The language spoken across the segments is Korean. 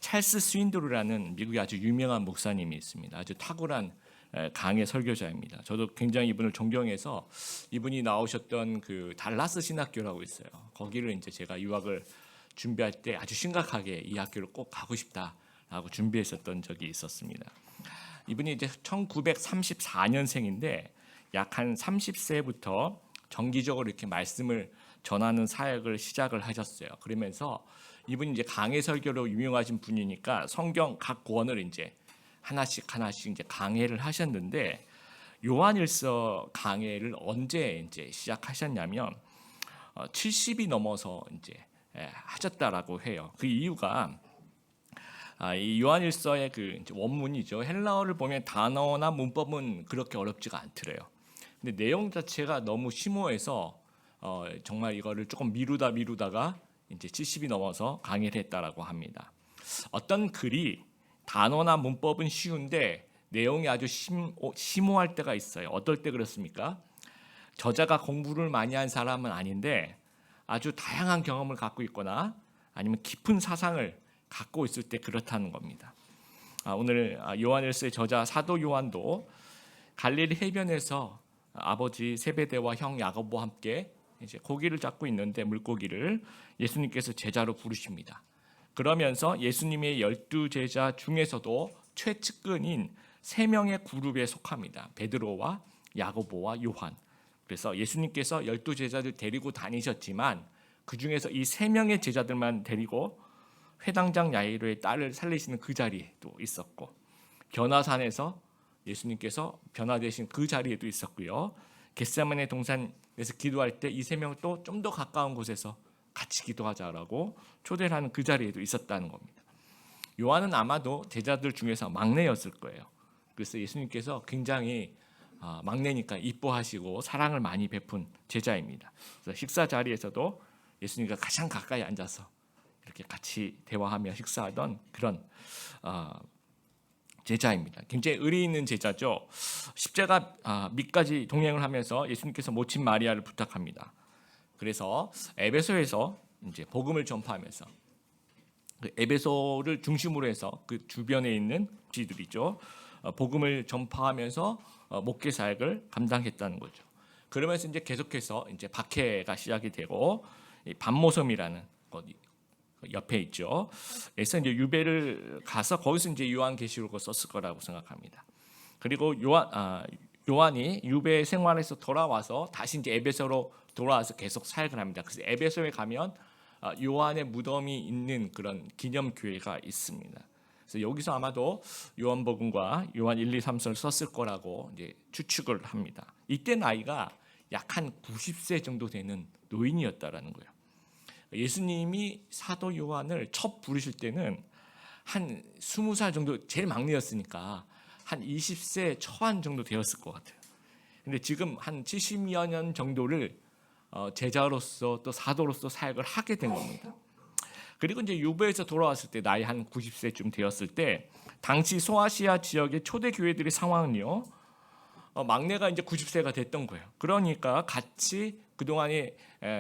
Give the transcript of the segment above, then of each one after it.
찰스 스윈드루라는 미국의 아주 유명한 목사님이 있습니다. 아주 탁월한 강의 설교자입니다. 저도 굉장히 이분을 존경해서 이분이 나오셨던 그 달라스 신학교라고 있어요. 거기를 이제 제가 유학을 준비할 때 아주 심각하게 이 학교를 꼭 가고 싶다라고 준비했었던 적이 있었습니다. 이분이 이제 1934년생인데 약 한 30세부터 정기적으로 이렇게 말씀을 전하는 사역을 시작을 하셨어요. 그러면서 이분이 이제 강해 설교로 유명하신 분이니까 성경 각 권을 이제 하나씩 이제 강해를 하셨는데 요한일서 강해를 언제 이제 시작하셨냐면 70이 넘어서 이제 하셨다라고 해요. 그 이유가 이 요한일서의 그 원문이죠. 헬라어를 보면 단어나 문법은 그렇게 어렵지가 않더래요. 근데 내용 자체가 너무 심오해서 정말 이거를 조금 미루다가 이제 70이 넘어서 강의를 했다라고 합니다. 어떤 글이 단어나 문법은 쉬운데 내용이 아주 심오할 때가 있어요. 어떨 때 그렇습니까? 저자가 공부를 많이 한 사람은 아닌데 아주 다양한 경험을 갖고 있거나 아니면 깊은 사상을 갖고 있을 때 그렇다는 겁니다. 오늘 요한일서의 저자 사도 요한도 갈릴리 해변에서 아버지 세베대와 형 야고보와 함께 이제 고기를 잡고 있는데 물고기를 예수님께서 제자로 부르십니다. 그러면서 예수님의 12제자 중에서도 최측근인 3명의 그룹에 속합니다. 베드로와 야고보와 요한. 그래서 예수님께서 12제자들 데리고 다니셨지만 그 중에서 이 3명의 제자들만 데리고 회당장 야이로의 딸을 살리시는 그 자리에도 있었고, 변화산에서 예수님께서 변화되신 그 자리에도 있었고요. 겟세마네 동산에서 기도할 때 이 3명 또 좀 더 가까운 곳에서 같이 기도하자라고 초대를 하는 그 자리에도 있었다는 겁니다. 요한은 아마도 제자들 중에서 막내였을 거예요. 그래서 예수님께서 굉장히 막내니까 이뻐하시고 사랑을 많이 베푼 제자입니다. 그래서 식사 자리에서도 예수님과 가장 가까이 앉아서 이렇게 같이 대화하며 식사하던 그런 제자입니다. 굉장히 의리 있는 제자죠. 십자가 밑까지 동행을 하면서 예수님께서 모친 마리아를 부탁합니다. 그래서 에베소에서 이제 복음을 전파하면서 그 에베소를 중심으로 해서 그 주변에 있는 지들이죠. 복음을 전파하면서 목회 사역을 감당했다는 거죠. 그러면서 이제 계속해서 이제 박해가 시작이 되고 반모섬이라는 곳 옆에 있죠. 그래서 이제 유배를 가서 거기서 이제 요한계시록을 썼을 거라고 생각합니다. 그리고 요한이 유배 생활에서 돌아와서 다시 이제 에베소로 돌아와서 계속 사역을 합니다. 그래서 에베소에 가면 요한의 무덤이 있는 그런 기념교회가 있습니다. 그래서 여기서 아마도 요한복음과 요한 1, 2, 3서를 썼을 거라고 이제 추측을 합니다. 이때 나이가 약 한 90세 정도 되는 노인이었다라는 거예요. 예수님이 사도 요한을 첫 부르실 때는 한 20살 정도, 제일 막내였으니까 한 20세 초반 정도 되었을 것 같아요. 근데 지금 한 70여 년 정도를 제자로서 또 사도로서 사역을 하게 된 겁니다. 그리고 이제 유배에서 돌아왔을 때 나이 한 90세쯤 되었을 때 당시 소아시아 지역의 초대 교회들의 상황은요, 막내가 이제 90세가 됐던 거예요. 그러니까 같이 그동안에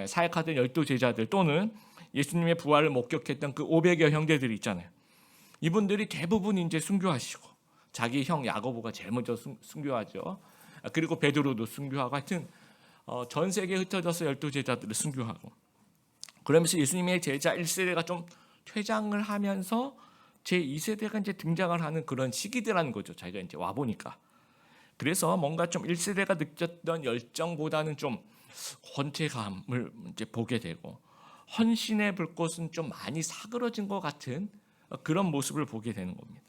사역하던 12제자들 또는 예수님의 부활을 목격했던 그 500여 형제들이 있잖아요. 이분들이 대부분 이제 순교하시고 자기 형 야고보가 제일 먼저 순교하죠. 그리고 베드로도 순교하고 하여튼 전 세계에 흩어져서 12제자들을 순교하고, 그러면서 예수님의 제자 1세대가 좀 퇴장을 하면서 제2세대가 이제 등장을 하는 그런 시기들라는 거죠. 자기가 이제 와 보니까. 그래서 뭔가 좀 1세대가 느꼈던 열정보다는 좀 권태감을 이제 보게 되고 헌신의 불꽃은 좀 많이 사그러진 것 같은 그런 모습을 보게 되는 겁니다.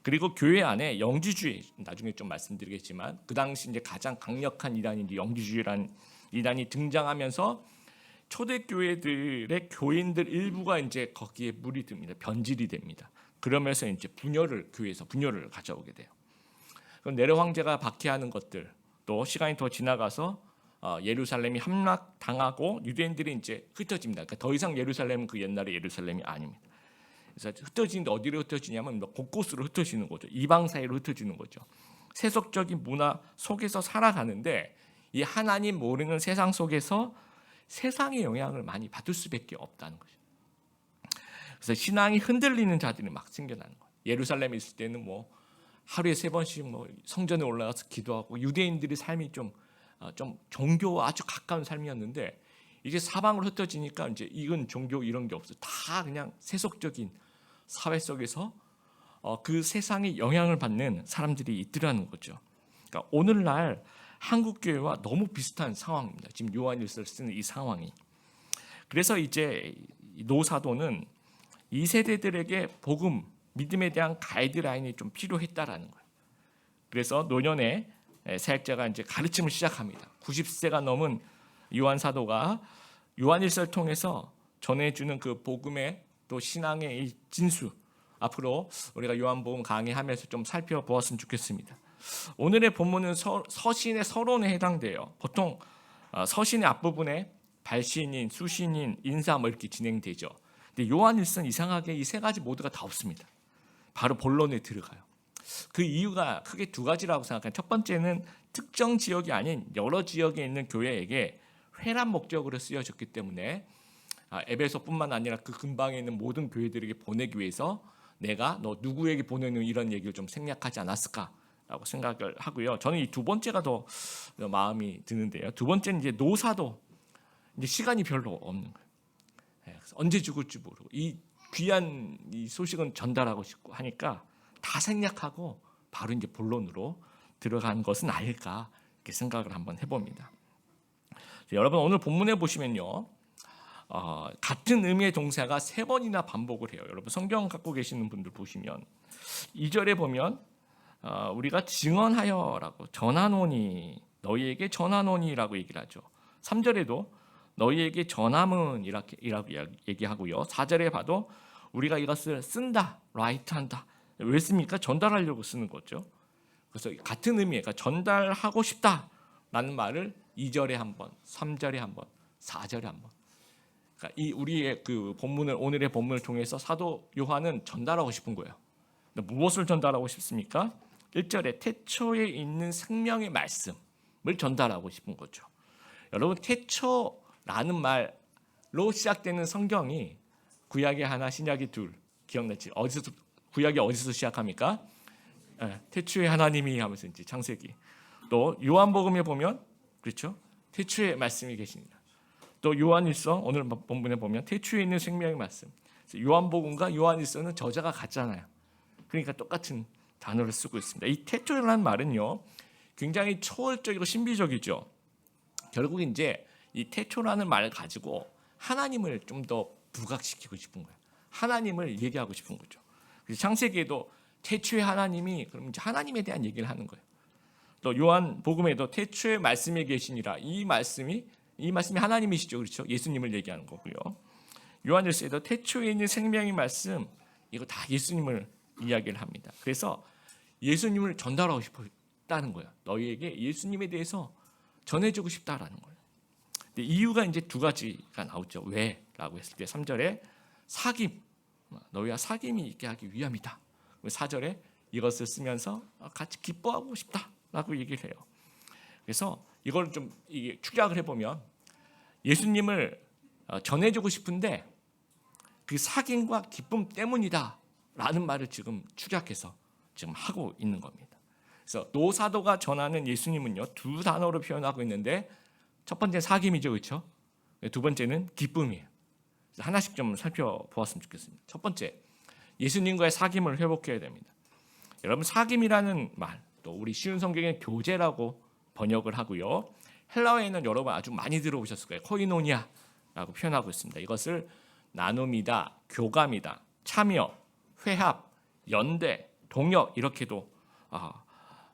그리고 교회 안에 영지주의, 나중에 좀 말씀드리겠지만 그 당시 이제 가장 강력한 이단인 영지주의라는 이단이 등장하면서 초대교회들의 교인들 일부가 이제 거기에 물이 듭니다. 변질이 됩니다. 그러면서 이제 교회에서 분열을 가져오게 돼요. 그럼 네로 황제가 박해하는 것들, 또 시간이 더 지나가서 예루살렘이 함락당하고 유대인들이 이제 흩어집니다. 그러니까 더 이상 예루살렘은 그 옛날의 예루살렘이 아닙니다. 그래서 흩어지는데 어디로 흩어지냐면 곳곳으로 흩어지는 거죠. 이방 사이로 흩어지는 거죠. 세속적인 문화 속에서 살아가는데 이 하나님 모르는 세상 속에서 세상의 영향을 많이 받을 수밖에 없다는 거죠. 그래서 신앙이 흔들리는 자들이 막 생겨나는 거예요. 예루살렘에 있을 때는 뭐 하루에 3번씩 뭐 성전에 올라가서 기도하고 유대인들의 삶이 좀 종교와 아주 가까운 삶이었는데 이게 사방으로 흩어지니까 이제 이건 종교 이런 게 없어. 다 그냥 세속적인 사회 속에서 그 세상에 영향을 받는 사람들이 있더라는 거죠. 그러니까 오늘날 한국 교회와 너무 비슷한 상황입니다. 지금 요한일서를 쓰는 이 상황이. 그래서 이제 노사도는 이 세대들에게 복음, 믿음에 대한 가이드라인이 좀 필요했다라는 거예요. 그래서 노년에 사역자가 이제 가르침을 시작합니다. 90세가 넘은 요한 사도가 요한일서를 통해서 전해주는 그 복음의 또 신앙의 이 진수, 앞으로 우리가 요한복음 강의하면서 좀 살펴보았으면 좋겠습니다. 오늘의 본문은 서신의 서론에 해당돼요. 보통 서신의 앞부분에 발신인, 수신인, 인사 뭐 이렇게 진행되죠. 근데 요한일서는 이상하게 이 세 가지 모두가 다 없습니다. 바로 본론에 들어가요. 그 이유가 크게 두 가지라고 생각해요. 첫 번째는 특정 지역이 아닌 여러 지역에 있는 교회에게 회람 목적으로 쓰여졌기 때문에 에베소뿐만 아니라 그 근방에 있는 모든 교회들에게 보내기 위해서 내가 너 누구에게 보내는 이런 얘기를 좀 생략하지 않았을까라고 생각을 하고요. 저는 이 두 번째가 더 마음이 드는데요. 두 번째는 이제 노사도 이제 시간이 별로 없는 거예요. 그래서 언제 죽을지 모르고 이 귀한 이 소식은 전달하고 싶고 하니까 다 생략하고 바로 이제 본론으로 들어간 것은 아닐까 이렇게 생각을 한번 해봅니다. 여러분 오늘 본문에 보시면요, 같은 의미의 동사가 3번이나 반복을 해요. 여러분 성경 갖고 계시는 분들 보시면 2절에 보면 우리가 증언하여라고 전하노니 너희에게 전하노니라고 얘기를 하죠. 3절에도 너희에게 전함은 이라고 얘기하고요. 4절에 봐도 우리가 이것을 쓴다, 라이트한다. 왜 씁니까? 전달하려고 쓰는 거죠. 그래서 같은 의미에 그러니까 전달하고 싶다라는 말을 2절에 한 번, 3절에 한 번, 4절에 한 번. 그러니까 이 우리의 그 본문을 오늘의 본문을 통해서 사도 요한은 전달하고 싶은 거예요. 무엇을 전달하고 싶습니까? 1절에 태초에 있는 생명의 말씀을 전달하고 싶은 거죠. 여러분 태초라는 말로 시작되는 성경이 구약이 하나, 신약이 둘. 기억나지? 구약이 어디서 시작합니까? 태초에 하나님이 하면서 이제 창세기. 또 요한복음에 보면 그렇죠? 태초에 말씀이 계십니다. 또 요한일서 오늘 본문에 보면 태초에 있는 생명의 말씀. 요한복음과 요한일서는 저자가 같잖아요. 그러니까 똑같은 단어를 쓰고 있습니다. 이 태초라는 말은요, 굉장히 초월적이고 신비적이죠. 결국 이제 이 태초라는 말을 가지고 하나님을 좀 더 부각시키고 싶은 거예요. 하나님을 얘기하고 싶은 거죠. 그래서 창세기에도 태초에 하나님이 그럼 이제 하나님에 대한 얘기를 하는 거예요. 또 요한복음에도 태초에 말씀이 계시니라 이 말씀이 하나님이시죠, 그렇죠? 예수님을 얘기하는 거고요. 요한일서에도 태초에 있는 생명의 말씀 이거 다 예수님을 이야기를 합니다. 그래서 예수님을 전달하고 싶다는 거예요. 너희에게 예수님에 대해서 전해주고 싶다라는 거예요. 근데 이유가 이제 두 가지가 나오죠. 왜라고 했을 때 3절에 사귐, 너희와 사귐이 있게 하기 위함이다. 4절에 이것을 쓰면서 같이 기뻐하고 싶다라고 얘기를 해요. 그래서 이걸 좀 축약을 해보면 예수님을 전해주고 싶은데 그 사귐과 기쁨 때문이다라는 말을 지금 축약해서 지금 하고 있는 겁니다. 그래서 노사도가 전하는 예수님은요 두 단어로 표현하고 있는데 첫 번째 사귐이죠, 그렇죠? 두 번째는 기쁨이에요. 하나씩 좀 살펴보았으면 좋겠습니다. 첫 번째, 예수님과의 사귐을 회복해야 됩니다. 여러분 사귐이라는 말, 또 우리 쉬운 성경에 교제라고 번역을 하고요. 헬라어에는 여러분 아주 많이 들어보셨을 거예요. 코이노니아라고 표현하고 있습니다. 이것을 나눔이다, 교감이다, 참여, 회합, 연대, 동역 이렇게도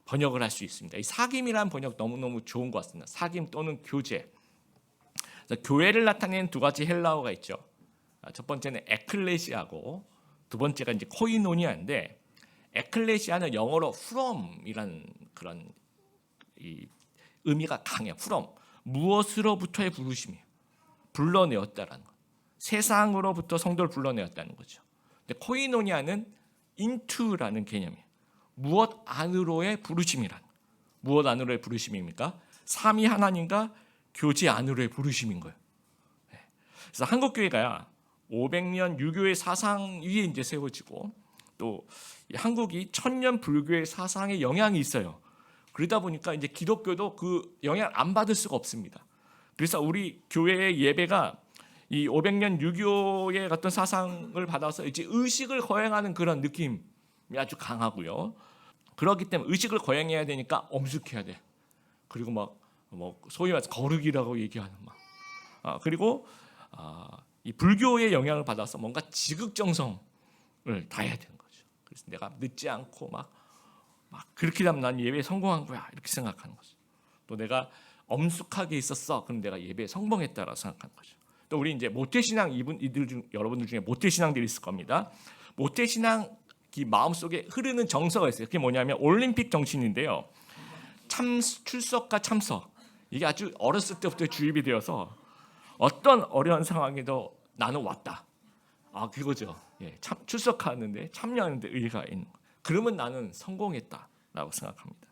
번역을 할 수 있습니다. 이 사귐이라는 번역 너무너무 좋은 것 같습니다. 사귐 또는 교제. 교회를 나타내는 두 가지 헬라어가 있죠. 첫 번째는 에클레시아고 두 번째가 이제 코이노니아인데 에클레시아는 영어로 from이라는 그런 의미가 강해요. from 무엇으로부터의 부르심이에요. 불러내었다라는 것. 세상으로부터 성도를 불러내었다는 거죠. 근데 코이노니아는 into라는 개념이에요. 무엇 안으로의 부르심이란. 무엇 안으로의 부르심입니까? 삼위 하나님과 교제 안으로의 부르심인 거예요. 그래서 한국 교회가 500년 유교의 사상 위에 이제 세워지고 또 한국이 1000년 불교의 사상에 영향이 있어요. 그러다 보니까 이제 기독교도 그 영향 안 받을 수가 없습니다. 그래서 우리 교회의 예배가 이 500년 유교의 어떤 사상을 받아서 이제 의식을 거행하는 그런 느낌이 아주 강하고요. 그렇기 때문에 의식을 거행해야 되니까 엄숙해야 돼. 그리고 뭐 소위 말해서 거룩이라고 얘기하는 그리고 이 불교의 영향을 받아서 뭔가 지극정성을 다해야 되는 거죠. 그래서 내가 늦지 않고 막 그렇게 하면 난 예배에 성공한 거야 이렇게 생각하는 거죠. 또 내가 엄숙하게 있었어 그럼 내가 예배에 성공했다라고 생각하는 거죠. 또 우리 이제 모태신앙 여러분들 중에 모태신앙들이 있을 겁니다. 모태신앙 마음속에 흐르는 정서가 있어요. 그게 뭐냐면 올림픽 정신인데요. 출석과 참석 이게 아주 어렸을 때부터 주입이 되어서 어떤 어려운 상황에도 나는 왔다. 그거죠. 출석하는데 참여하는데 의의가 있는 거. 그러면 나는 성공했다라고 생각합니다.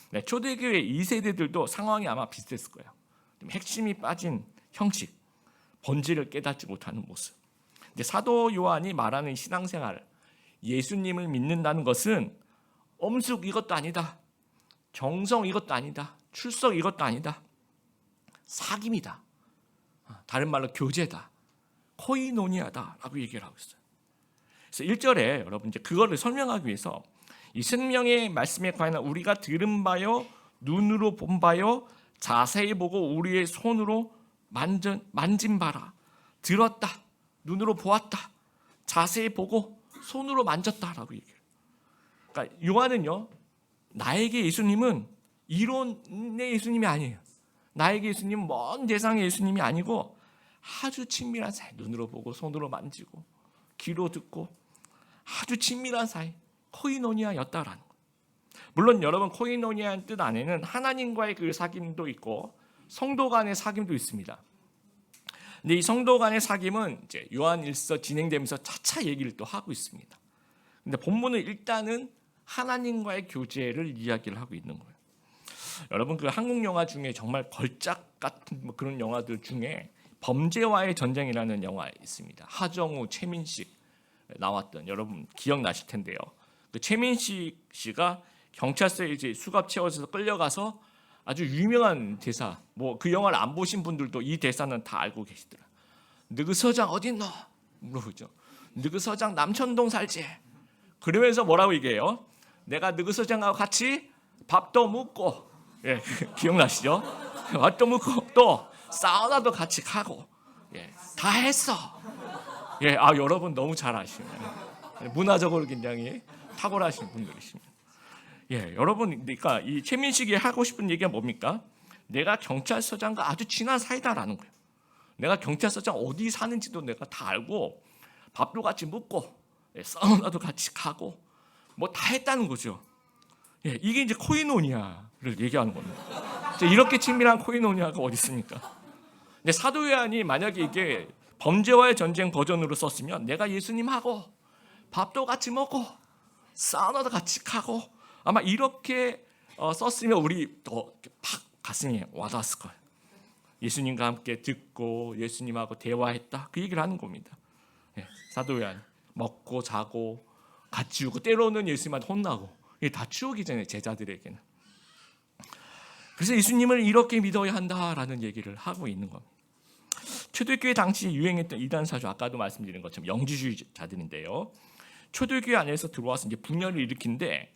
네, 초대교회 2세대들도 상황이 아마 비슷했을 거예요. 좀 핵심이 빠진 형식, 본질을 깨닫지 못하는 모습. 근데 사도 요한이 말하는 신앙생활, 예수님을 믿는다는 것은 엄숙 이것도 아니다. 정성 이것도 아니다. 출석 이것도 아니다. 사귐이다. 다른 말로 교제다. 코이노니아다라고 얘기를 하고 있어요. 그래서 1절에 여러분 이제 그거를 설명하기 위해서 이 생명의 말씀에 관한 우리가 들은 바요, 눈으로 본 바요, 자세히 보고 우리의 손으로 만진 바라. 들었다. 눈으로 보았다. 자세히 보고 손으로 만졌다라고 얘기해요. 그러니까 요한은요. 나에게 예수님은 이론의 예수님이 아니에요. 나에게 예수님은 먼 대상의 예수님이 아니고 아주 친밀한 사이. 눈으로 보고 손으로 만지고 귀로 듣고 아주 친밀한 사이. 코이노니아였다라는 거예요. 물론 여러분 코이노니아의 뜻 안에는 하나님과의 그 사귐도 있고 성도 간의 사귐도 있습니다. 근데 이 성도 간의 사귐은 이제 요한일서 진행되면서 차차 얘기를 또 하고 있습니다. 근데 본문은 일단은 하나님과의 교제를 이야기를 하고 있는 거예요. 여러분 그 한국 영화 중에 정말 걸작 같은 그런 영화들 중에 범죄와의 전쟁이라는 영화 있습니다. 하정우, 최민식 나왔던 여러분 기억나실 텐데요. 그 최민식 씨가 경찰서에 이제 수갑 채워서 끌려가서 아주 유명한 대사, 뭐 그 영화를 안 보신 분들도 이 대사는 다 알고 계시더라. 너그 서장 어딨노? 물어보죠. 너그 서장 남천동 살지? 그러면서 뭐라고 얘기해요? 내가 너그 서장하고 같이 밥도 먹고, 기억나시죠? 밥도 먹고 또 사우나도 같이 가고, 다 했어. 여러분 너무 잘 아시네요. 문화적으로 굉장히 탁월하신 분들이십니다. 여러분, 그러니까 이 최민식이 하고 싶은 얘기가 뭡니까? 내가 경찰서장과 아주 친한 사이다라는 거예요. 내가 경찰서장 어디 사는지도 내가 다 알고 밥도 같이 먹고 사우나도 같이 가고 뭐 다 했다는 거죠. 이게 이제 코이노니아를 얘기하는 겁니다. 이렇게 친밀한 코이노니아가 어디 있습니까? 근데 사도 요한이 만약에 이게 범죄와의 전쟁 버전으로 썼으면 내가 예수님하고 밥도 같이 먹고 사우나도 같이 가고 아마 이렇게 썼으면 우리 더 팍 가슴에 와닿았을 거예요. 예수님과 함께 듣고 예수님하고 대화했다 그 얘기를 하는 겁니다. 사도 요한 먹고 자고 같이 울고 때로는 예수님한테 혼나고 이게 다 추억이잖아요 제자들에게는. 그래서 예수님을 이렇게 믿어야 한다라는 얘기를 하고 있는 겁니다. 초대교회 당시 유행했던 이단 사조 아까도 말씀드린 것처럼 영지주의자들인데요. 초대교회 안에서 들어와서 이제 분열을 일으키는데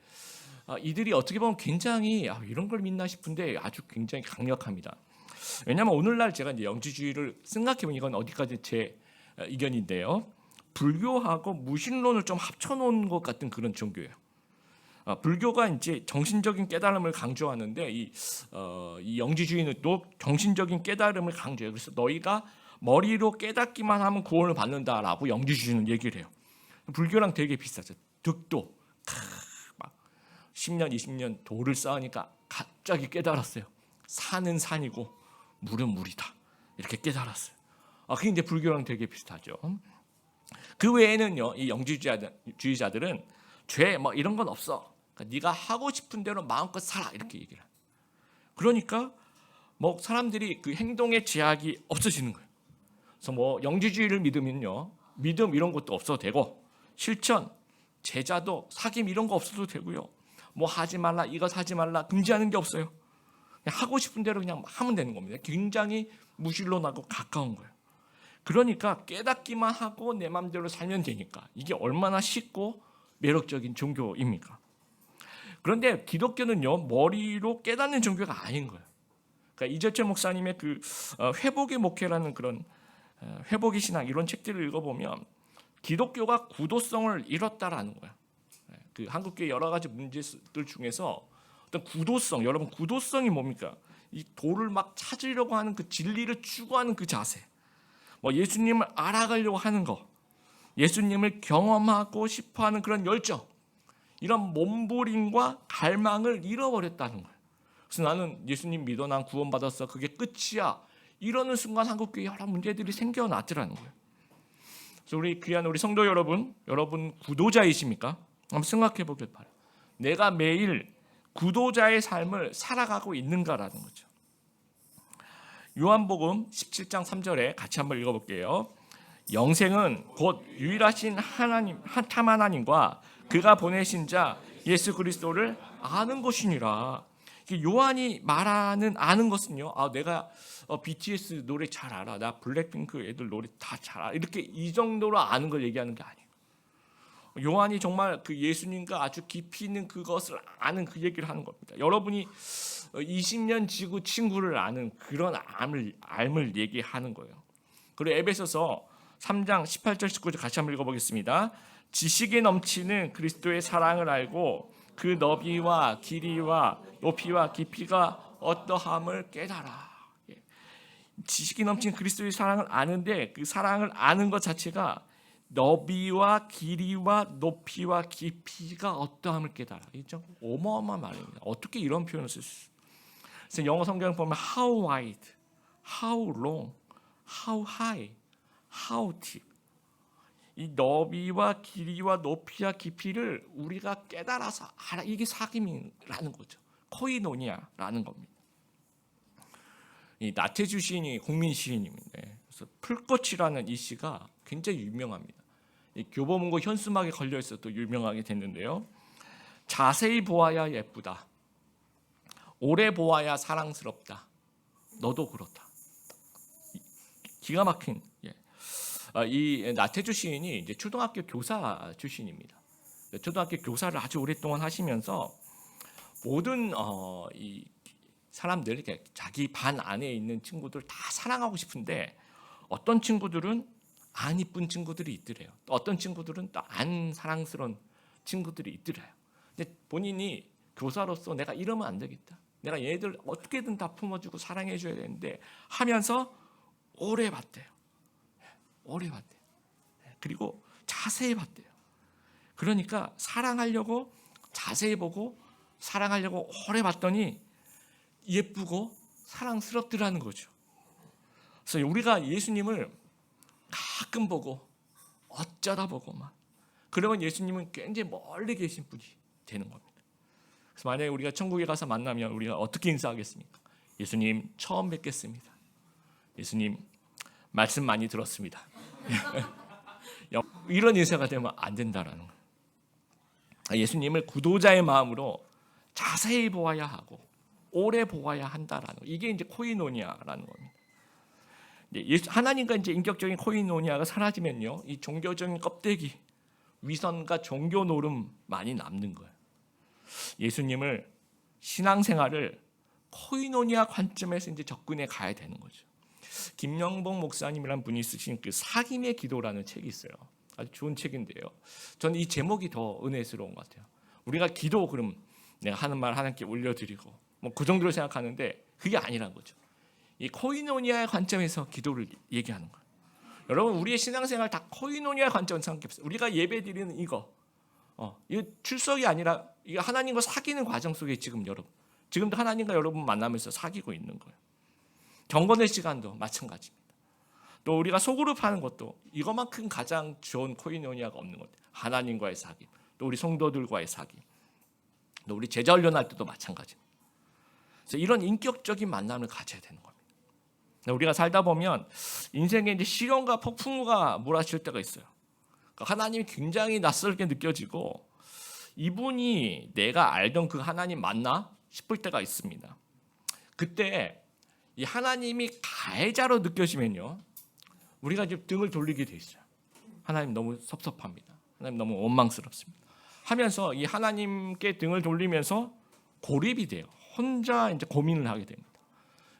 이들이 어떻게 보면 굉장히 이런 걸 믿나 싶은데 아주 굉장히 강력합니다. 왜냐하면 오늘날 제가 이제 영지주의를 생각해보면 이건 어디까지 제 의견인데요. 불교하고 무신론을 좀 합쳐놓은 것 같은 그런 종교예요. 불교가 이제 정신적인 깨달음을 강조하는데 이 영지주의는 또 정신적인 깨달음을 강조해요. 그래서 너희가 머리로 깨닫기만 하면 구원을 받는다라고 영지주의는 얘기를 해요. 불교랑 되게 비슷하죠. 득도 막 10년 20년 도를 쌓으니까 갑자기 깨달았어요. 산은 산이고 물은 물이다. 이렇게 깨달았어요. 그게 이제 불교랑 되게 비슷하죠. 그 외에는요, 이 영지주의자들은 죄 뭐 이런 건 없어. 그러니까 네가 하고 싶은 대로 마음껏 살아 이렇게 얘기를 해요. 그러니까 사람들이 그 행동의 제약이 없어지는 거예요. 그래서 영지주의를 믿으면요, 믿음 이런 것도 없어도 되고, 실천, 제자도 사귐 이런 거 없어도 되고요. 뭐 하지 말라, 이거 하지 말라, 금지하는 게 없어요. 그냥 하고 싶은 대로 그냥 하면 되는 겁니다. 굉장히 무신론하고 가까운 거예요. 그러니까 깨닫기만 하고 내 마음대로 살면 되니까 이게 얼마나 쉽고 매력적인 종교입니까? 그런데 기독교는요, 머리로 깨닫는 종교가 아닌 거예요. 그러니까 이재철 목사님의 그 회복의 목회라는 그런 회복의 신앙 이런 책들을 읽어보면 기독교가 구도성을 잃었다라는 거예요. 그 한국교회 여러 가지 문제들 중에서 어떤 구도성, 여러분 구도성이 뭡니까? 이 도를 막 찾으려고 하는 그 진리를 추구하는 그 자세, 뭐 예수님을 알아가려고 하는 거, 예수님을 경험하고 싶어하는 그런 열정, 이런 몸부림과 갈망을 잃어버렸다는 거예요. 그래서 나는 예수님 믿어, 난 구원받았어, 그게 끝이야, 이러는 순간 한국교회 여러 문제들이 생겨났더라는 거예요. 그래서 우리 귀한 우리 성도 여러분, 여러분 구도자이십니까? 한번 생각해 보길 바라요. 내가 매일 구도자의 삶을 살아가고 있는가라는 거죠. 요한복음 17장 3절에 같이 한번 읽어볼게요. 영생은 곧 유일하신 하나님, 참 하나님과 그가 보내신 자 예수 그리스도를 아는 것이니라. 요한이 말하는 아는 것은요, 내가 BTS 노래 잘 알아, 나 블랙핑크 애들 노래 다 잘 알아, 이렇게 이 정도로 아는 걸 얘기하는 게 아니에요. 요한이 정말 그 예수님과 아주 깊이 있는 그것을 아는 그 얘기를 하는 겁니다. 여러분이 20년 지구 친구를 아는 그런 암을 얘기하는 거예요. 그리고 에베소서 3장 18절 19절 같이 한번 읽어보겠습니다. 지식이 넘치는 그리스도의 사랑을 알고 그 너비와 길이와 높이와 깊이가 어떠함을 깨달아. 지식이 넘치는 그리스도의 사랑을 아는데 그 사랑을 아는 것 자체가 너비와 길이와 높이와 깊이가 어떠함을 깨달아. 이죠? 어마어마한 말입니다. 어떻게 이런 표현을 쓸 수 있어요? 그래서 영어 성경을 보면 how wide, how long, how high, how deep. 이 너비와 길이와 높이와 깊이를 우리가 깨달아서 알아. 이게 사귐이라는 거죠. 코이노니아라는 겁니다. 이 나태주 시인이 국민 시인인데, 그래서 풀꽃이라는 이 시가 굉장히 유명합니다. 이 교보문고 현수막에 걸려 있어 또 유명하게 됐는데요. 자세히 보아야 예쁘다. 오래 보아야 사랑스럽다. 너도 그렇다. 기가 막힌. 이 나태주 시인이 이제 초등학교 교사 출신입니다. 초등학교 교사를 아주 오랫동안 하시면서 모든 이 사람들, 자기 반 안에 있는 친구들 다 사랑하고 싶은데 어떤 친구들은 안 이쁜 친구들이 있더래요. 또 어떤 친구들은 또 안 사랑스러운 친구들이 있더래요. 근데 본인이 교사로서 내가 이러면 안 되겠다, 내가 얘들 어떻게든 다 품어주고 사랑해줘야 되는데 하면서 오래 봤대요. 오래 봤대요. 그리고 자세히 봤대요. 그러니까 사랑하려고 자세히 보고 사랑하려고 오래 봤더니 예쁘고 사랑스럽더라는 거죠. 그래서 우리가 예수님을 가끔 보고 어쩌다 보고만, 그러면 예수님은 굉장히 멀리 계신 분이 되는 겁니다. 그래서 만약에 우리가 천국에 가서 만나면 우리가 어떻게 인사하겠습니까? 예수님 처음 뵙겠습니다. 예수님 말씀 많이 들었습니다. 이런 인사가 되면 안 된다라는 거예요. 예수님을 구도자의 마음으로 자세히 보아야 하고 오래 보아야 한다라는 거. 이게 이제 코이노니아라는 겁니다. 하나님과 이제 인격적인 코이노니아가 사라지면요, 이 종교적인 껍데기, 위선과 종교 노름 많이 남는 거예요. 예수님을 신앙생활을 코이노니아 관점에서 이제 접근해 가야 되는 거죠. 김영복 목사님이란 분이 쓰신 그 사귐의 기도라는 책이 있어요. 아주 좋은 책인데요. 저는 이 제목이 더 은혜스러운 것 같아요. 우리가 기도, 그럼 내가 하는 말 하나님께 올려드리고 뭐 그 정도로 생각하는데 그게 아니란 거죠. 이 코이노니아의 관점에서 기도를 얘기하는 거예요. 여러분, 우리의 신앙생활 다 코이노니아의 관점에서 생각해보세요. 우리가 예배드리는 이거 출석이 아니라 이게 하나님과 사귀는 과정 속에 지금도 하나님과 여러분 만나면서 사귀고 있는 거예요. 경건의 시간도 마찬가지입니다. 또 우리가 소그룹 하는 것도 이것만큼 가장 좋은 코이노니아가 없는 것 같아요. 하나님과의 사귐, 또 우리 성도들과의 사귐, 또 우리 제자 훈련할 때도 마찬가지입니다. 그래서 이런 인격적인 만남을 가져야 되는 겁니다. 우리가 살다 보면 인생에 이제 시련과 폭풍우가 몰아칠 때가 있어요. 그러니까 하나님이 굉장히 낯설게 느껴지고 이분이 내가 알던 그 하나님 맞나 싶을 때가 있습니다. 그때 이 하나님이 가해자로 느껴지면요, 우리가 이제 등을 돌리게 돼 있어요. 하나님 너무 섭섭합니다. 하나님 너무 원망스럽습니다. 하면서 이 하나님께 등을 돌리면서 고립이 돼요. 혼자 이제 고민을 하게 됩니다.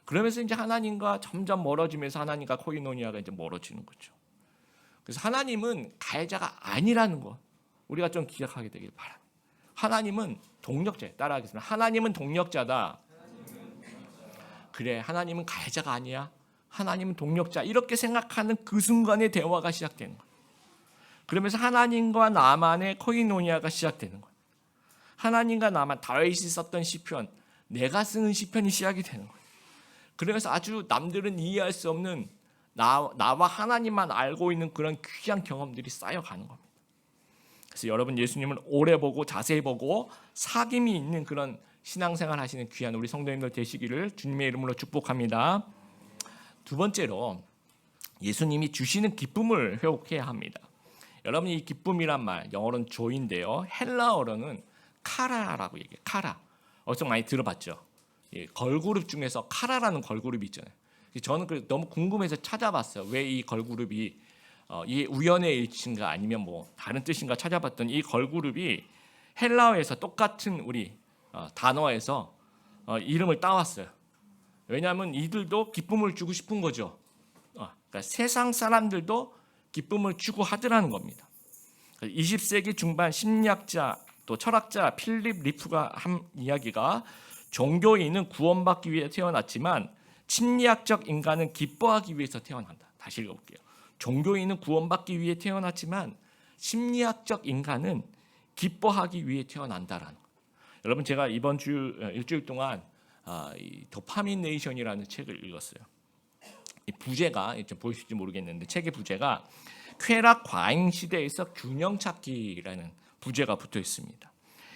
그러면서 이제 하나님과 점점 멀어지면서 하나님과 코이노니아가 이제 멀어지는 거죠. 그래서 하나님은 가해자가 아니라는 거 우리가 좀 기억하게 되길 바랍니다. 하나님은 동력자, 따라하겠습니다. 하나님은 동력자다. 그래, 하나님은 가해자가 아니야. 하나님은 동력자. 이렇게 생각하는 그 순간에 대화가 시작되는 거예요. 그러면서 하나님과 나만의 코이노니아가 시작되는 거예요. 하나님과 나만, 다윗이 썼던 시편, 내가 쓰는 시편이 시작이 되는 거예요. 그래서 아주 남들은 이해할 수 없는 나와 하나님만 알고 있는 그런 귀한 경험들이 쌓여가는 겁니다. 그래서 여러분 예수님을 오래 보고 자세히 보고 사귐이 있는 그런 신앙생활 하시는 귀한 우리 성도님들 되시기를 주님의 이름으로 축복합니다. 두 번째로 예수님이 주시는 기쁨을 회복해야 합니다. 여러분 이 기쁨이란 말 영어로는 joy인데요. 헬라어로는 카라라고 얘기해요. 카라. 어디서 많이 들어봤죠? 걸그룹 중에서 카라라는 걸그룹이 있잖아요. 저는 너무 궁금해서 찾아봤어요. 왜 이 걸그룹이 이 우연의 일치인가 아니면 뭐 다른 뜻인가 찾아봤더니 이 걸그룹이 헬라어에서 똑같은 우리 단어에서 이름을 따왔어요. 왜냐하면 이들도 기쁨을 주고 싶은 거죠. 그러니까 세상 사람들도 기쁨을 추구하더라는 겁니다. 20세기 중반 심리학자 또 철학자 필립 리프가 한 이야기가 종교인은 구원받기 위해 태어났지만 심리학적 인간은 기뻐하기 위해서 태어난다. 다시 읽어볼게요. 종교인은 구원받기 위해 태어났지만 심리학적 인간은 기뻐하기 위해 태어난다라는 거예요. 여러분 제가 이번 주 일주일 동안 이 도파민 네이션이라는 책을 읽었어요. 이 부제가 좀 보이실지 모르겠는데 책의 부제가 쾌락 과잉 시대에서 균형 찾기라는 부제가 붙어 있습니다.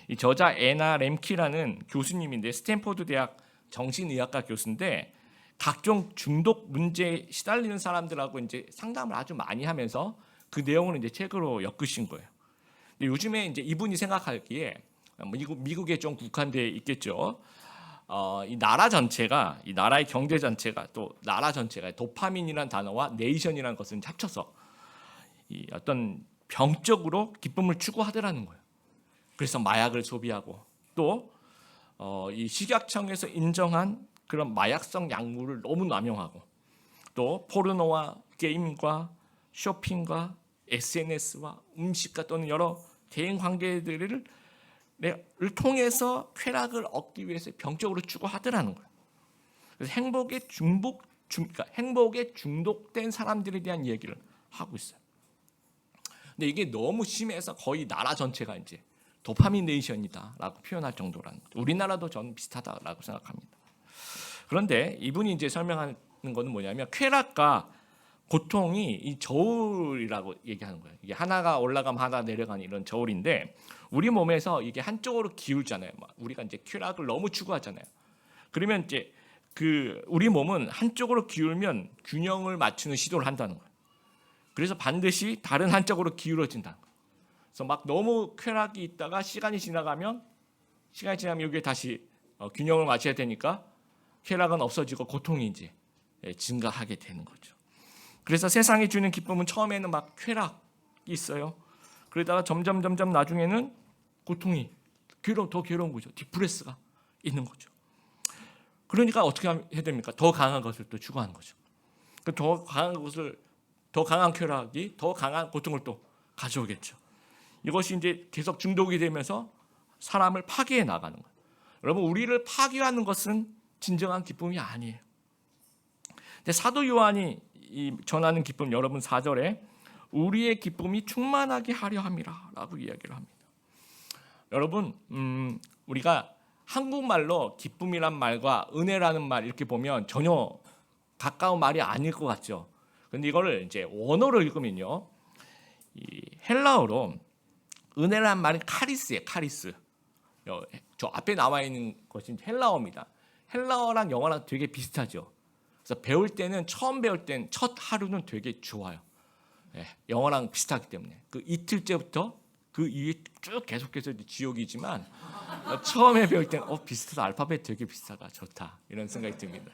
이 저자 애나 렘키라는 교수님인데 스탠포드 대학 정신의학과 교수인데 각종 중독 문제에 시달리는 사람들하고 이제 상담을 아주 많이 하면서 그 내용을 이제 책으로 엮으신 거예요. 근데 요즘에 이제 이분이 생각하기에 미국에 좀 국한되어 있겠죠. 이 나라 전체가 이 나라의 경제 전체가 또 나라 전체가 도파민이라는 단어와 네이션이라는 것을 합쳐서 이 어떤 병적으로 기쁨을 추구하더라는 거예요. 그래서 마약을 소비하고 또 이 식약청에서 인정한 그런 마약성 약물을 너무 남용하고 또 포르노와 게임과 쇼핑과 SNS와 음식과 또는 여러 대인 관계들을 통해서 쾌락을 얻기 위해서 병적으로 추구하더라는 거예요. 그래서 그러니까 행복에 중독된 사람들에 대한 얘기를 하고 있어요. 근데 이게 너무 심해서 거의 나라 전체가 이제 도파민 네이션이다라고 표현할 정도라는 거죠. 우리나라도 저는 비슷하다라고 생각합니다. 그런데 이분이 이제 설명하는 거는 뭐냐면 쾌락과 고통이 이 저울이라고 얘기하는 거예요. 이게 하나가 올라가면 하나 내려가는 이런 저울인데 우리 몸에서 이게 한쪽으로 기울잖아요. 우리가 이제 쾌락을 너무 추구하잖아요. 그러면 이제 우리 몸은 한쪽으로 기울면 균형을 맞추는 시도를 한다는 거예요. 그래서 반드시 다른 한쪽으로 기울어진다는 거예요. 그래서 막 너무 쾌락이 있다가 시간이 지나면 여기에 다시 균형을 맞춰야 되니까 쾌락은 없어지고 고통이 이제 증가하게 되는 거죠. 그래서 세상이 주는 기쁨은 처음에는 막 쾌락이 있어요. 그러다가 점점 나중에는 고통이 더 괴로운 거죠. 디프레스가 있는 거죠. 그러니까 어떻게 해야 됩니까? 더 강한 것을 또 추구하는 거죠. 더 강한 쾌락이 더 강한 고통을 또 가져오겠죠. 이것이 이제 계속 중독이 되면서 사람을 파괴해 나가는 거예요. 여러분 우리를 파괴하는 것은 진정한 기쁨이 아니에요. 근데 사도 요한이 전하는 기쁨 여러분 4절에 우리의 기쁨이 충만하게 하려 함이라라고 이야기를 합니다. 여러분 우리가 한국말로 기쁨이란 말과 은혜라는 말 이렇게 보면 전혀 가까운 말이 아닐 것 같죠. 그런데 이거를 이제 원어로 읽으면요, 이 헬라어로 은혜라는 말은 카리스예요. 카리스. 저 앞에 나와 있는 것이 헬라어입니다. 헬라어랑 영어랑 되게 비슷하죠. 그래서 배울 때는 처음 배울 때는 첫 하루는 되게 좋아요. 예, 영어랑 비슷하기 때문에 그 이틀째부터 그 이후에 쭉 계속해서 지옥이지만 처음에 배울 때는 비슷하다, 알파벳 되게 비슷하다, 좋다 이런 생각이 듭니다.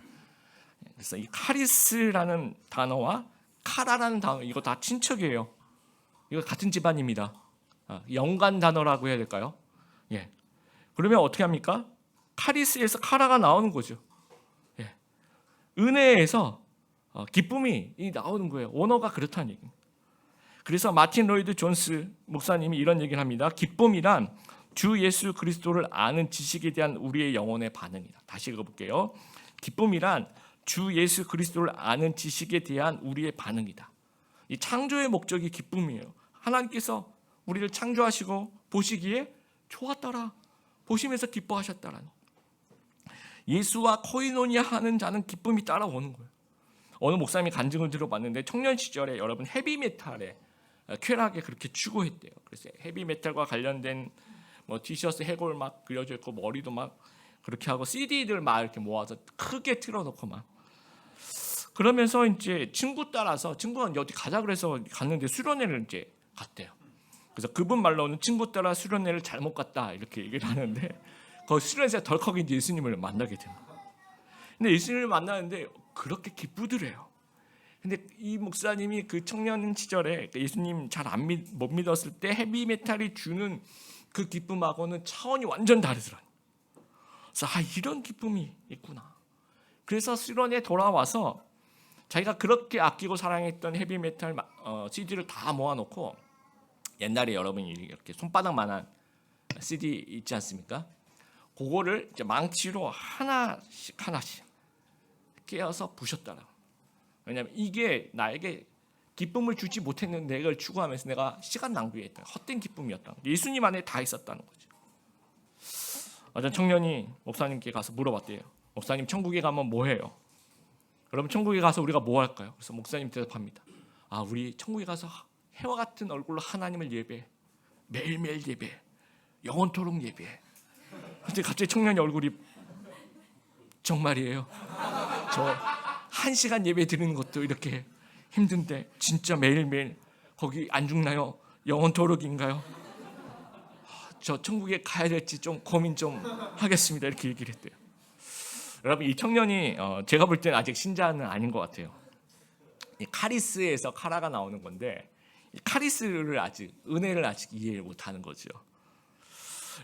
그래서 이 카리스라는 단어와 카라라는 단어 이거 다 친척이에요. 이거 같은 집안입니다. 연관 단어라고 해야 될까요? 예. 그러면 어떻게 합니까? 카리스에서 카라가 나오는 거죠. 예. 은혜에서 기쁨이 나오는 거예요. 원어가 그렇다는 얘기입니다. 그래서 마틴 로이드 존스 목사님이 이런 얘기를 합니다. 기쁨이란 주 예수 그리스도를 아는 지식에 대한 우리의 영혼의 반응이다. 다시 읽어볼게요. 기쁨이란 주 예수 그리스도를 아는 지식에 대한 우리의 반응이다. 이 창조의 목적이 기쁨이에요. 하나님께서 우리를 창조하시고 보시기에 좋았더라, 보시면서 기뻐하셨다라는. 예수와 코이노니아 하는 자는 기쁨이 따라오는 거예요. 어느 목사님이 간증을 들어봤는데 청년 시절에 여러분 헤비메탈에 쾌락에 그렇게 추구했대요. 그래서 헤비메탈과 관련된 뭐 티셔츠 해골 막 그려져 있고 머리도 막 그렇게 하고 CD들 막 이렇게 모아서 크게 틀어놓고 막 그러면서 이제 친구 따라서 친구가 어디 가자 그래서 갔는데 수련회를 이제 갔대요. 그래서 그분 말로는 친구 따라 수련회를 잘못 갔다 이렇게 얘기를 하는데 그 수련회에서 덜컥 이제 예수님을 만나게 됩니다. 근데 예수님을 만나는데 그렇게 기쁘더래요. 근데 이 목사님이 그 청년 시절에 예수님 잘 못 믿었을 때 헤비메탈이 주는 그 기쁨하고는 차원이 완전 다르더라고요. 그래서 이런 기쁨이 있구나. 그래서 수련회에 돌아와서 자기가 그렇게 아끼고 사랑했던 헤비메탈 CD를 다 모아놓고 옛날에 여러분이 이렇게 손바닥만한 CD 있지 않습니까? 그거를 이제 망치로 하나씩 깨어서 부셨더라고요. 왜냐하면 이게 나에게 기쁨을 주지 못했는데 이걸 추구하면서 내가 시간 낭비했다, 헛된 기쁨이었다. 예수님 안에 다 있었다는 거죠. 어떤 청년이 목사님께 가서 물어봤대요. 목사님, 천국에 가면 뭐 해요? 그럼 천국에 가서 우리가 뭐 할까요? 그래서 목사님 대답합니다. 우리 천국에 가서 해와 같은 얼굴로 하나님을 예배해. 매일매일 예배해. 영원토록 예배해. 근데 갑자기 청년의 얼굴이 정말이에요. 저 1시간 예배 드리는 것도 이렇게 힘든데 진짜 매일매일 거기 안 죽나요? 영원토록인가요? 저 천국에 가야 될지 좀 고민 좀 하겠습니다. 이렇게 얘기를 했대요. 여러분, 이 청년이 제가 볼 때는 아직 신자는 아닌 것 같아요. 이 카리스에서 카라가 나오는 건데 이 카리스를 은혜를 아직 이해 못하는 거죠.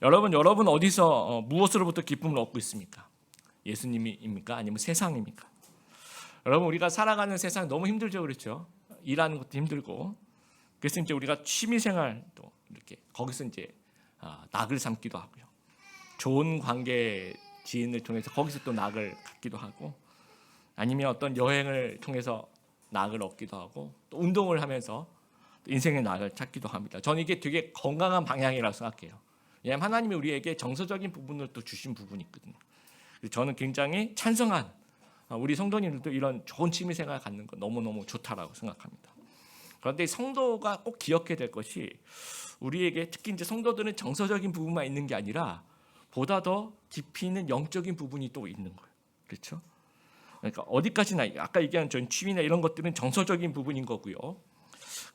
여러분 어디서 무엇으로부터 기쁨을 얻고 있습니까? 예수님입니까? 아니면 세상입니까? 여러분, 우리가 살아가는 세상 너무 힘들죠, 그렇죠? 일하는 것도 힘들고, 그래서 이제 우리가 취미생활도 이렇게 거기서 이제 낙을 삼기도 하고요. 좋은 관계 지인을 통해서 거기서 또 낙을 갖기도 하고, 아니면 어떤 여행을 통해서 낙을 얻기도 하고, 또 운동을 하면서 또 인생의 낙을 찾기도 합니다. 저는 이게 되게 건강한 방향이라고 생각해요. 왜냐하면 하나님이 우리에게 정서적인 부분을 또 주신 부분이 있거든요. 저는 굉장히 찬성한, 우리 성도님들도 이런 좋은 취미생활 갖는 거 너무너무 좋다라고 생각합니다. 그런데 성도가 꼭 기억해야 될 것이, 우리에게 특히 이제 성도들은 정서적인 부분만 있는 게 아니라 보다 더 깊이 있는 영적인 부분이 또 있는 거예요. 그렇죠? 그러니까 어디까지나 아까 얘기한 전 취미나 이런 것들은 정서적인 부분인 거고요.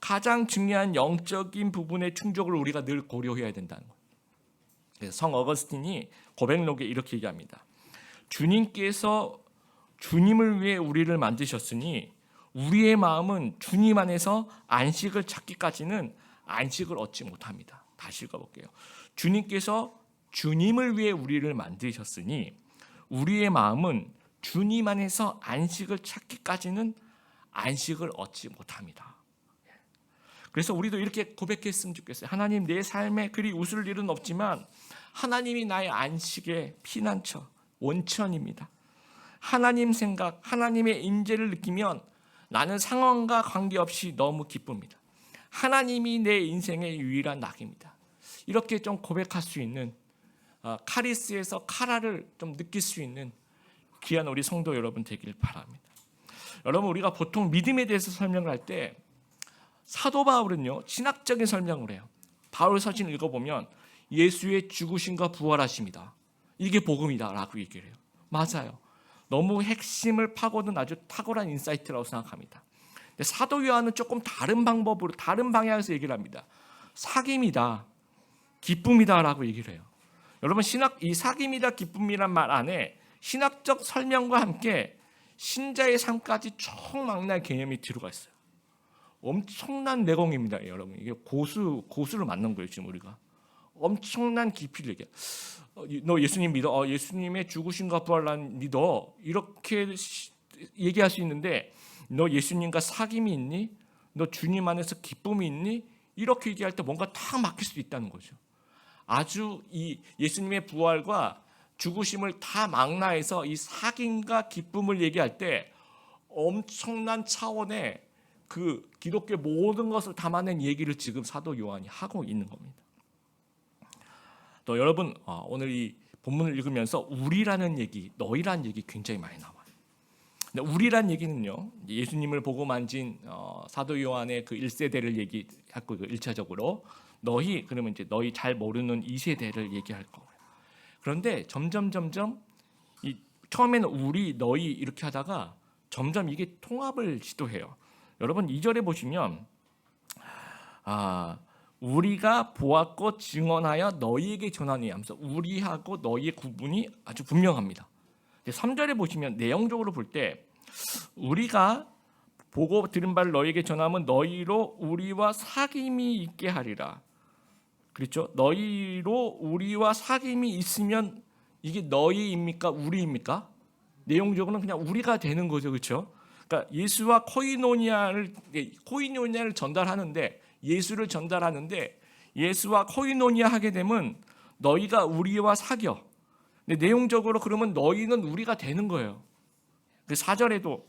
가장 중요한 영적인 부분의 충족을 우리가 늘 고려해야 된다는 거예요. 그래서 성 어거스틴이 고백록에 이렇게 얘기합니다. 주님께서 주님을 위해 우리를 만드셨으니 우리의 마음은 주님 안에서 안식을 찾기까지는 안식을 얻지 못합니다. 다시 읽어볼게요. 주님께서 주님을 위해 우리를 만드셨으니 우리의 마음은 주님 안에서 안식을 찾기까지는 안식을 얻지 못합니다. 그래서 우리도 이렇게 고백했으면 좋겠어요. 하나님, 내 삶에 그리 웃을 일은 없지만 하나님이 나의 안식의 피난처, 원천입니다. 하나님 생각, 하나님의 인재를 느끼면 나는 상황과 관계없이 너무 기쁩니다. 하나님이 내 인생의 유일한 낙입니다. 이렇게 좀 고백할 수 있는, 카리스에서 카라를 좀 느낄 수 있는 귀한 우리 성도 여러분 되길 바랍니다. 여러분, 우리가 보통 믿음에 대해서 설명을 할 때 사도 바울은요, 신학적인 설명을 해요. 바울 서신 읽어보면 예수의 죽으심과 부활하심이다, 이게 복음이다 라고 얘기를 해요. 맞아요. 너무 핵심을 파고든 아주 탁월한 인사이트라고 생각합니다. 근데 사도 요한은 조금 다른 방법으로 다른 방향에서 얘기를 합니다. 사귐이다, 기쁨이다라고 얘기를 해요. 여러분 이 사귐이다, 기쁨이란 말 안에 신학적 설명과 함께 신자의 삶까지 총망라의 개념이 들어가 있어요. 엄청난 내공입니다, 여러분. 이게 고수를 만난 거예요, 지금 우리가. 엄청난 깊이를 얘기해. 너 예수님 믿어? 예수님의 죽으심과 부활란 믿어? 이렇게 얘기할 수 있는데 너 예수님과 사귐이 있니? 너 주님 안에서 기쁨이 있니? 이렇게 얘기할 때 뭔가 다 막힐 수 있다는 거죠. 아주 이 예수님의 부활과 죽으심을 다 망라해서 이 사귐과 기쁨을 얘기할 때 엄청난 차원의 그 기독교의 모든 것을 담아낸 얘기를 지금 사도 요한이 하고 있는 겁니다. 또 여러분 오늘 이 본문을 읽으면서 우리라는 얘기, 너희라는 얘기 굉장히 많이 나와요. 근데 우리란 얘기는요, 예수님을 보고 만진 사도 요한의 그 1세대를 얘기하고 1차적으로 너희 그러면 이제 너희 잘 모르는 2세대를 얘기할 거고요. 그런데 점점 이 처음에는 우리 너희 이렇게 하다가 점점 이게 통합을 시도해요. 여러분 2절에 보시면 우리가 보았고 증언하여 너희에게 전하니 하면서 우리하고 너희의 구분이 아주 분명합니다. 3절에 보시면 내용적으로 볼 때 우리가 보고 들은 바를 너희에게 전하면 너희로 우리와 사귐이 있게 하리라. 그렇죠? 너희로 우리와 사귐이 있으면 이게 너희입니까? 우리입니까? 내용적으로는 그냥 우리가 되는 거죠. 그렇죠? 그러니까 예수와 코이노니아를 전달하는데 예수를 전달하는데 예수와 코이노니아 하게 되면 너희가 우리와 사겨. 근데 내용적으로 그러면 너희는 우리가 되는 거예요. 그 4절에도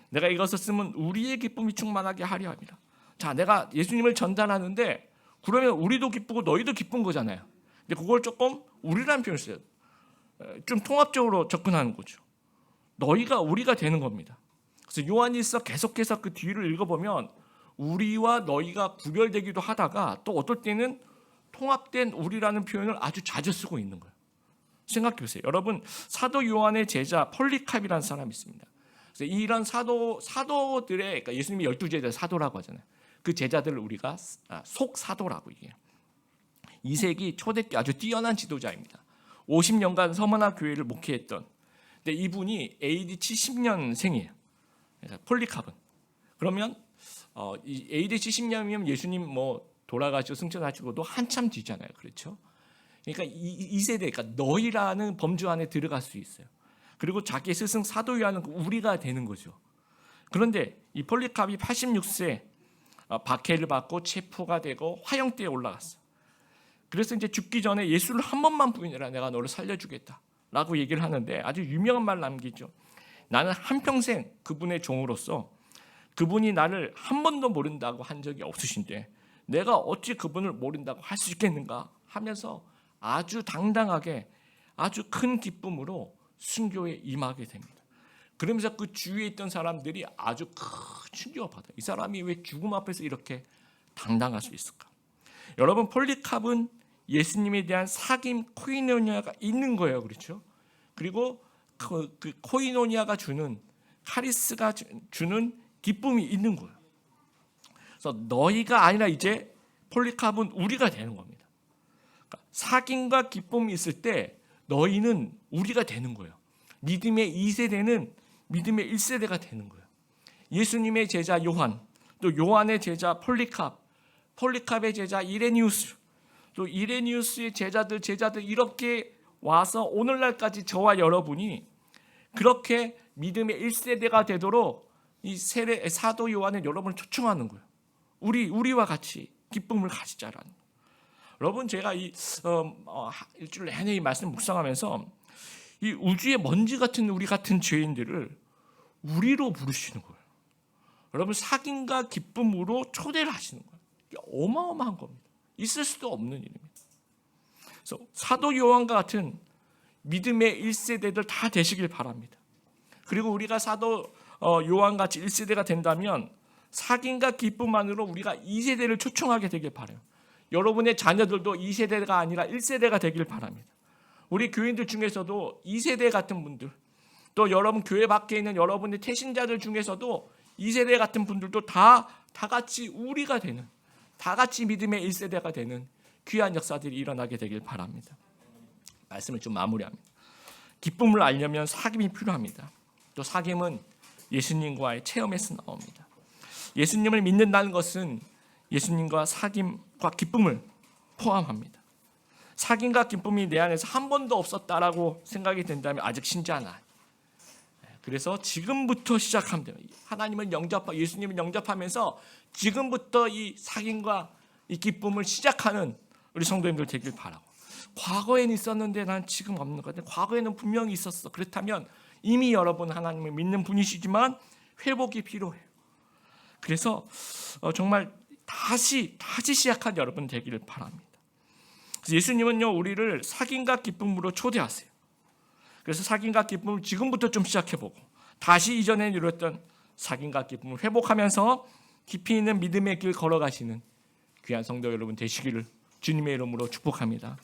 내가 이것을 쓰면 우리의 기쁨이 충만하게 하려 합니다. 자, 내가 예수님을 전달하는데 그러면 우리도 기쁘고 너희도 기쁜 거잖아요. 근데 그걸 조금 우리라는 표현을 써요. 좀 통합적으로 접근하는 거죠. 너희가 우리가 되는 겁니다. 그래서 요한일서 계속해서 그 뒤를 읽어보면 우리와 너희가 구별되기도 하다가 또 어떨 때는 통합된 우리라는 표현을 아주 자주 쓰고 있는 거예요. 생각해 보세요. 여러분 사도 요한의 제자 폴리캅이라는 사람이 있습니다. 그래서 이런 사도들의 그러니까 예수님이 12제자 사도라고 하잖아요. 그 제자들을 우리가 속사도라고 얘기해요. 2세기 초대기 아주 뛰어난 지도자입니다. 50년간 서머나 교회를 목회했던. 근데 이분이 AD 70년생이에요. 폴리캅은. 그러면 이 AD 70년이면 예수님 돌아가시고 승천하시고도 한참 뒤잖아요. 그렇죠? 그러니까 이 세대, 그러니까 너희라는 범주 안에 들어갈 수 있어요. 그리고 자기 스승 사도 요한은 우리가 되는 거죠. 그런데 이 폴리캅이 86세 박해를 받고 체포가 되고 화형대에 올라갔어. 그래서 이제 죽기 전에 예수를 한 번만 부인해라, 내가 너를 살려주겠다라고 얘기를 하는데 아주 유명한 말 남기죠. 나는 한평생 그분의 종으로서 그분이 나를 한 번도 모른다고 한 적이 없으신데 내가 어찌 그분을 모른다고 할 수 있겠는가 하면서 아주 당당하게 아주 큰 기쁨으로 순교에 임하게 됩니다. 그러면서 그 주위에 있던 사람들이 아주 큰 충격을 받아요. 이 사람이 왜 죽음 앞에서 이렇게 당당할 수 있을까? 여러분 폴리캅은 예수님에 대한 사귐 코이노니아가 있는 거예요. 그렇죠? 그리고 그 코이노니아가 주는 카리스가 주는 기쁨이 있는 거예요. 그래서 너희가 아니라 이제 폴리캅은 우리가 되는 겁니다. 그러니까 사귐과 기쁨이 있을 때 너희는 우리가 되는 거예요. 믿음의 2세대는 믿음의 1세대가 되는 거예요. 예수님의 제자 요한, 또 요한의 제자 폴리캅의 제자 이레니우스, 또 이레니우스의 제자들 이렇게 와서 오늘날까지 저와 여러분이 그렇게 믿음의 1세대가 되도록 이 사도 요한은 여러분을 초청하는 거예요. 우리와 같이 기쁨을 가지자라는 거예요. 여러분 제가 일주일 내내 이 말씀 묵상하면서 이 우주의 먼지 같은 우리 같은 죄인들을 우리로 부르시는 거예요. 여러분 사귐과 기쁨으로 초대를 하시는 거예요. 이게 어마어마한 겁니다. 있을 수도 없는 일입니다. 그래서 사도 요한과 같은 믿음의 1세대들 다 되시길 바랍니다. 그리고 우리가 사도 요한같이 1세대가 된다면 사귐과 기쁨만으로 우리가 2세대를 초청하게 되길 바라요. 여러분의 자녀들도 2세대가 아니라 1세대가 되길 바랍니다. 우리 교인들 중에서도 2세대 같은 분들, 또 여러분 교회 밖에 있는 여러분의 태신자들 중에서도 2세대 같은 분들도 다 같이 우리가 되는, 다 같이 믿음의 1세대가 되는 귀한 역사들이 일어나게 되길 바랍니다. 말씀을 좀 마무리합니다. 기쁨을 알려면 사귐이 필요합니다. 또 사귐은 예수님과의 체험에서 나옵니다. 예수님을 믿는다는 것은 예수님과 사귐과 기쁨을 포함합니다. 사귐과 기쁨이 내 안에서 한 번도 없었다라고 생각이 된다면 아직 신자 하나. 그래서 지금부터 시작하면 돼요. 하나님을 예수님을 영접하면서 지금부터 이 사귐과 이 기쁨을 시작하는 우리 성도님들 되길 바라고. 과거에는 있었는데 난 지금 없는 것 같아. 과거에는 분명히 있었어. 그렇다면 이미 여러분 하나님을 믿는 분이시지만 회복이 필요해요. 그래서 정말 다시 시작한 여러분 되기를 바랍니다. 그래서 예수님은요 우리를 사귐과 기쁨으로 초대하세요. 그래서 사귐과 기쁨을 지금부터 좀 시작해보고 다시 이전에 이뤘던 사귐과 기쁨을 회복하면서 깊이 있는 믿음의 길 걸어가시는 귀한 성도 여러분 되시기를 주님의 이름으로 축복합니다.